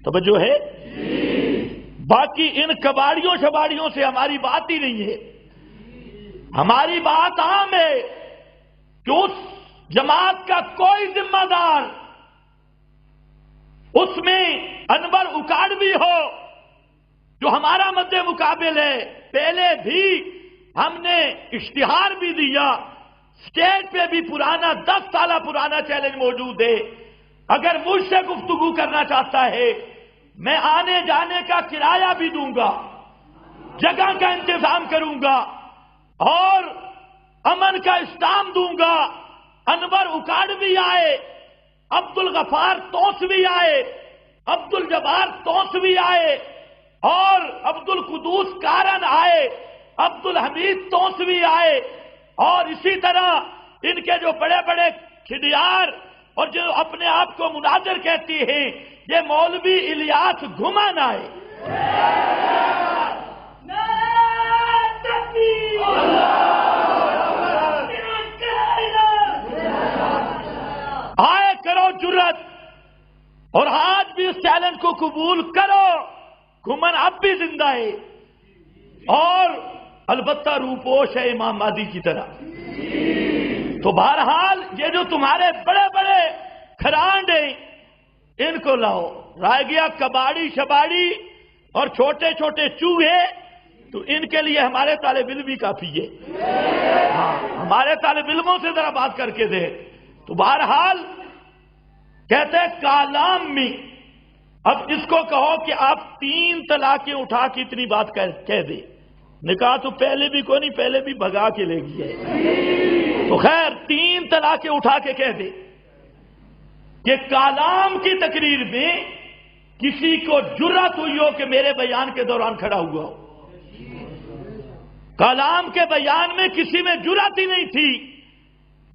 توجہ ہے؟ باقی ان کباڑیوں شباڑیوں سے ہماری بات ہی نہیں ہے. ہماری بات عام ہے کہ اس جماعت کا کوئی ذمہ دار اس میں انور اکاڑوی ہو جو ہمارا مد مقابل ہے. پہلے بھی ہم نے اشتہار بھی دیا، اسٹیج پہ بھی پرانا 10 سالہ پرانا چیلنج موجود ہے. اگر مجھ سے گفتگو کرنا چاہتا ہے میں آنے جانے کا کرایہ بھی دوں گا، جگہ کا انتظام کروں گا اور امن کا اسٹام دوں گا. انور اکاڑوی آئے، عبد الغفار توسوی آئے، عبد الجبار توسوی آئے اور عبد القدوس کارن آئے، عبد الحمید توسوی آئے، اور اسی طرح ان کے جو بڑے بڑے کھڈیار اور جو اپنے آپ کو مناظر کہتی ہیں یہ مولوی الیاس گھمان آئے. آئے کرو جرت اور آج بھی اس چیلنج کو قبول کرو. گھمن اب بھی زندہ ہے اور البتہ روپوش ہے امام مہدی کی طرح. تو بہرحال یہ جو تمہارے بڑے بڑے کھرانڈ ہیں ان کو لاؤ. رہ گیا کباڑی شباڑی اور چھوٹے چھوٹے چوہے، تو ان کے لیے ہمارے طالب علم بھی کافی ہے. ہمارے طالب علموں سے ذرا بات کر کے دے. تو بہرحال کہتے ہیں کالام میں، اب اس کو کہو کہ آپ 3 طلاقیں اٹھا کے اتنی بات کہہ دے. نکاح تو پہلے بھی کوئی نہیں، پہلے بھی بھگا کے لے گئی ہے. تو خیر 3 طلاقیں اٹھا کے کہہ دے کہ کالام کی تقریر میں کسی کو جرأت ہوئی ہو کہ میرے بیان کے دوران کھڑا ہوا ہو. کلام کے بیان میں کسی میں جرأت ہی نہیں تھی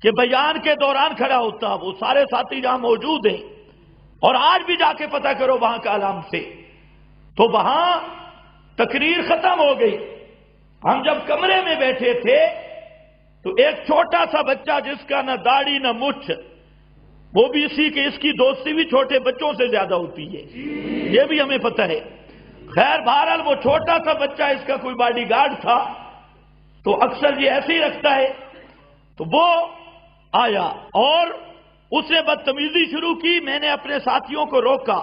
کہ بیان کے دوران کھڑا ہوتا. وہ سارے ساتھی جہاں موجود ہیں اور آج بھی جا کے پتہ کرو وہاں کلام سے، تو وہاں تقریر ختم ہو گئی. ہم جب کمرے میں بیٹھے تھے تو ایک چھوٹا سا بچہ جس کا نہ داڑھی نہ مچھ، وہ بھی اسی کہ اس کی دوستی بھی چھوٹے بچوں سے زیادہ ہوتی ہے، یہ بھی ہمیں پتہ ہے. خیر بہرحال وہ چھوٹا سا بچہ، اس کا کوئی باڈی گارڈ تھا تو اکثر یہ ایسے ہی رکھتا ہے. تو وہ آیا اور اس نے بدتمیزی شروع کی. میں نے اپنے ساتھیوں کو روکا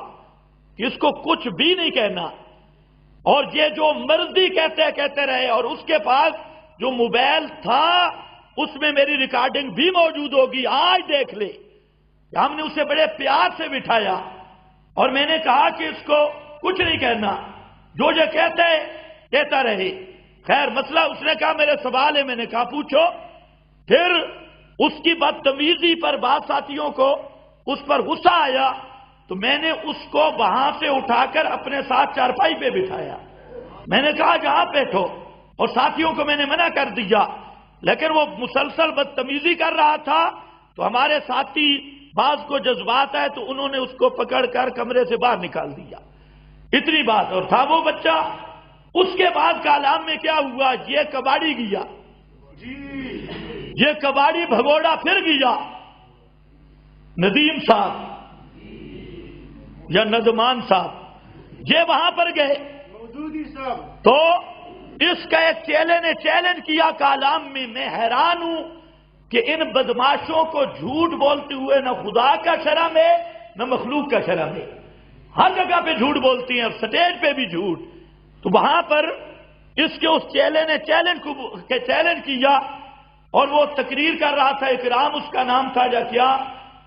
کہ اس کو کچھ بھی نہیں کہنا، اور یہ جو مرضی کہتے رہے. اور اس کے پاس جو موبائل تھا اس میں میری ریکارڈنگ بھی موجود ہوگی، آج دیکھ لے. ہم نے اسے بڑے پیار سے بٹھایا اور میں نے کہا کہ اس کو کچھ نہیں کہنا، جو یہ کہتا رہے. خیر مسئلہ اس نے کہا میرے سوال ہے. میں نے کہا پوچھو. پھر اس کی بدتمیزی پر بعض ساتھیوں کو اس پر غصہ آیا تو میں نے اس کو وہاں سے اٹھا کر اپنے ساتھ چارپائی پہ بٹھایا. میں نے کہا جہاں بیٹھو، اور ساتھیوں کو میں نے منع کر دیا. لیکن وہ مسلسل بدتمیزی کر رہا تھا تو ہمارے ساتھی بعض کو جذبات آئے تو انہوں نے اس کو پکڑ کر کمرے سے باہر نکال دیا. اتنی بات. اور تھا وہ بچہ. اس کے بعد کالام میں کیا ہوا؟ یہ کباڑی گیا، یہ کباڑی بھگوڑا پھر گیا. ندیم صاحب یا ندمان صاحب یہ وہاں پر گئے تو اس کا ایک چیلنج کیا کالام میں. میں حیران ہوں کہ ان بدماشوں کو جھوٹ بولتے ہوئے نہ خدا کا شرم ہے نہ مخلوق کا شرم ہے. ہر جگہ پہ جھوٹ بولتی ہیں، اب سٹیج پہ بھی جھوٹ. تو وہاں پر اس کے اس چیلنج کیا اور وہ تقریر کر رہا تھا. اکرام اس کا نام تھا یا کیا.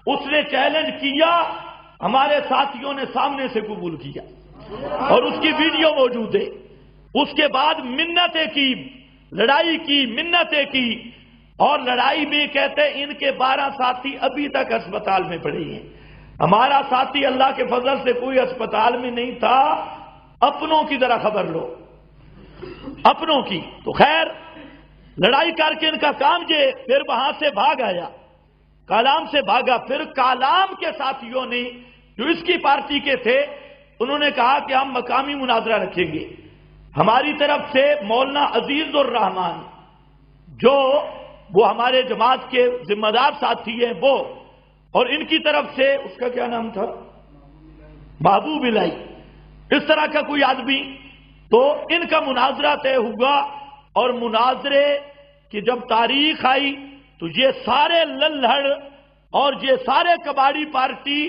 اس نے چیلنج کیا، ہمارے ساتھیوں نے سامنے سے قبول کیا اور اس کی ویڈیو موجود ہے. اس کے بعد منتیں کی، لڑائی کی، منتیں کی. اور لڑائی میں کہتے ہیں ان کے 12 ساتھی ابھی تک اسپتال میں پڑے ہیں. ہمارا ساتھی اللہ کے فضل سے کوئی اسپتال میں نہیں تھا. اپنوں کی ذرا خبر لو، اپنوں کی. تو خیر لڑائی کر کے ان کا کام یہ. پھر وہاں سے بھاگ آیا، کالام سے بھاگا. پھر کالام کے ساتھیوں نے جو اس کی پارٹی کے تھے انہوں نے کہا کہ ہم مقامی مناظرہ رکھیں گے. ہماری طرف سے مولانا عزیز الرحمان جو وہ ہمارے جماعت کے ذمہ دار ساتھی ہیں وہ، اور ان کی طرف سے اس کا کیا نام تھا، محبوب الہی، اس طرح کا کوئی آدمی، تو ان کا مناظرہ طے ہوا۔ اور مناظرے کی جب تاریخ آئی تو یہ سارے للہڑ اور یہ سارے کباڑی پارٹی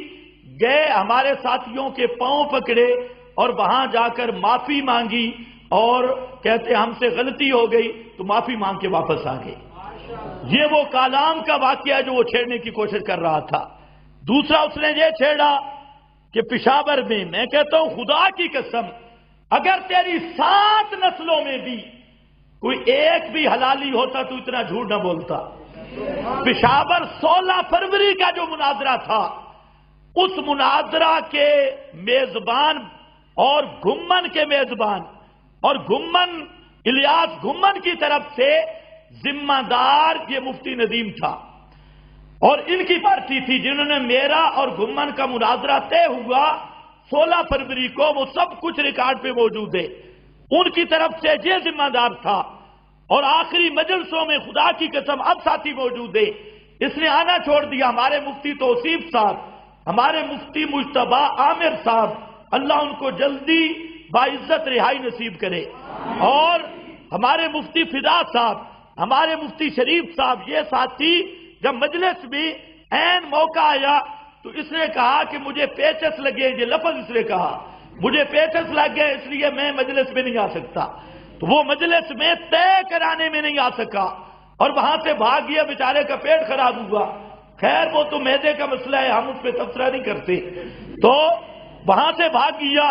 گئے، ہمارے ساتھیوں کے پاؤں پکڑے اور وہاں جا کر معافی مانگی اور کہتے ہم سے غلطی ہو گئی، تو معافی مانگ کے واپس آ گئے۔ یہ وہ کالام کا واقعہ جو وہ چھیڑنے کی کوشش کر رہا تھا۔ دوسرا اس نے یہ چھیڑا کہ پشاور میں کہتا ہوں خدا کی قسم، اگر تیری 7 نسلوں میں بھی کوئی ایک بھی حلالی ہوتا تو اتنا جھوٹ نہ بولتا۔ پشاور 16 فروری کا جو مناظرہ تھا، اس مناظرہ کے میزبان اور گھمن کے میزبان اور گھمن الیاس گھمن کی طرف سے ذمہ دار یہ مفتی ندیم تھا، اور ان کی پارٹی تھی جنہوں نے میرا اور گھمن کا مناظرہ طے ہوا 16 فروری کو، وہ سب کچھ ریکارڈ پہ موجود ہے، ان کی طرف سے یہ ذمہ دار تھا۔ اور آخری مجلسوں میں خدا کی قسم اب ساتھی موجود ہے، اس نے آنا چھوڑ دیا۔ ہمارے مفتی توصیف صاحب، ہمارے مفتی مجتبی عامر صاحب، اللہ ان کو جلدی باعزت رہائی نصیب کرے، اور ہمارے مفتی فدا صاحب، ہمارے مفتی شریف صاحب، یہ ساتھی جب مجلس میں عین موقع آیا تو اس نے کہا کہ مجھے پیچس لگے، یہ لفظ اس نے کہا، مجھے پیچس لگ گئے اس لیے میں مجلس میں نہیں آ سکتا۔ تو وہ مجلس میں طے کرانے میں نہیں آ سکا اور وہاں سے بھاگ گیا، بیچارے کا پیٹ خراب ہوا۔ خیر وہ تو معدے کا مسئلہ ہے، ہم اس پہ تبصرہ نہیں کرتے۔ تو وہاں سے بھاگ گیا،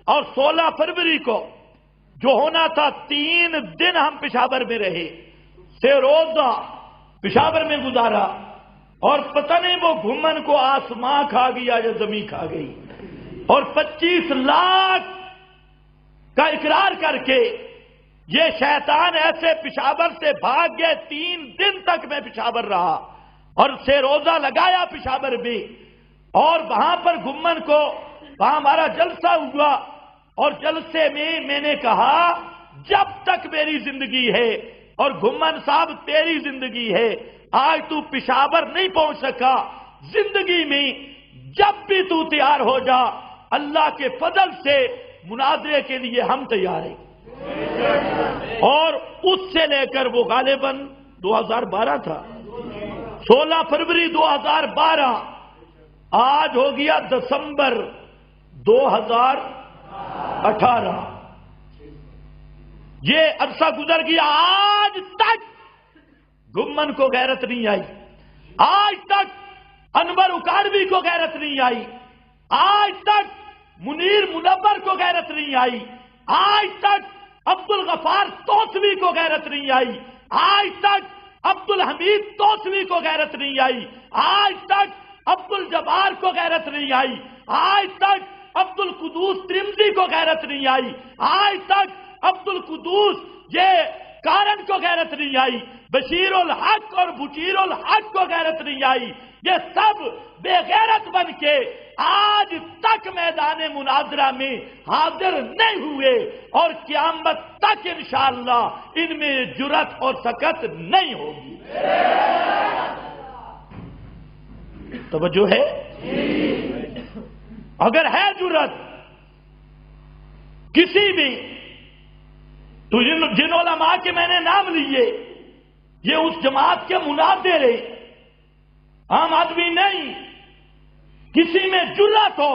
اور 16 فروری کو جو ہونا تھا 3 دن ہم پشاور میں رہے، 6 روزہ پشاور میں گزارا، اور پتہ نہیں وہ گھمن کو آسمان کھا گیا یا زمین کھا گئی، اور 25 لاکھ کا اقرار کر کے یہ شیطان ایسے پشاور سے بھاگ گئے۔ 3 دن تک میں پشاور رہا اور 6 روزہ لگایا پشاور میں، اور وہاں پر گھمن کو وہاں ہمارا جلسہ ہوا، اور جلسے میں نے کہا جب تک میری زندگی ہے اور گھمن صاحب تیری زندگی ہے، آج تو پشاور نہیں پہنچ سکا، زندگی میں جب بھی تو تیار ہو جا، اللہ کے فضل سے مناظرے کے لیے ہم تیار ہیں۔ اور اس سے لے کر وہ غالباً 2012 تھا، 16 فروری 2012، آج ہو گیا دسمبر 2018، یہ عرصہ گزر گیا، آج تک گھمن کو غیرت نہیں آئی، آج تک انور اکاڑوی کو غیرت نہیں آئی، آج تک منیر منور کو غیرت نہیں آئی، آج تک عبد الغفار توسوی کو غیرت نہیں آئی، آج تک عبد الحمید توسوی کو غیرت نہیں آئی، آج تک عبد الجبار کو غیرت نہیں آئی، آج تک عبد القدوس ترمذی کو غیرت نہیں آئی، آج تک عبد القدوس یہ کارن کو غیرت نہیں آئی، بشیر الحق اور بشیر الحق کو غیرت نہیں آئی، یہ سب بے غیرت بن کے آج تک میدان مناظرہ میں حاضر نہیں ہوئے، اور قیامت تک انشاءاللہ ان میں جرأت اور سکت نہیں ہوگی۔ توجہ ہے؟ اگر ہے جرأت کسی بھی، تو جن علماء کے میں نے نام لیے یہ اس جماعت کے مناظر ہیں، عام آدمی نہیں، کسی میں جرأت ہو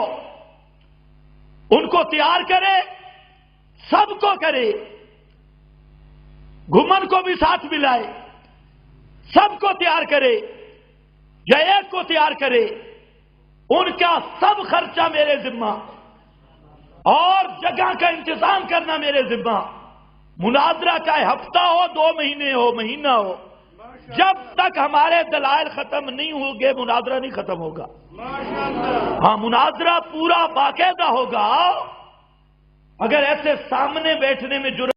ان کو تیار کرے، سب کو کرے، گھمن کو بھی ساتھ ملائے، سب کو تیار کرے یا ایک کو تیار کرے، ان کا سب خرچہ میرے ذمہ اور جگہ کا انتظام کرنا میرے ذمہ۔ مناظرہ چاہے ہفتہ ہو، 2 مہینے ہو، مہینہ ہو، جب تک ہمارے دلائل ختم نہیں ہوں گے مناظرہ نہیں ختم ہوگا۔ ہاں مناظرہ پورا باقاعدہ ہوگا، اگر ایسے سامنے بیٹھنے میں جرأت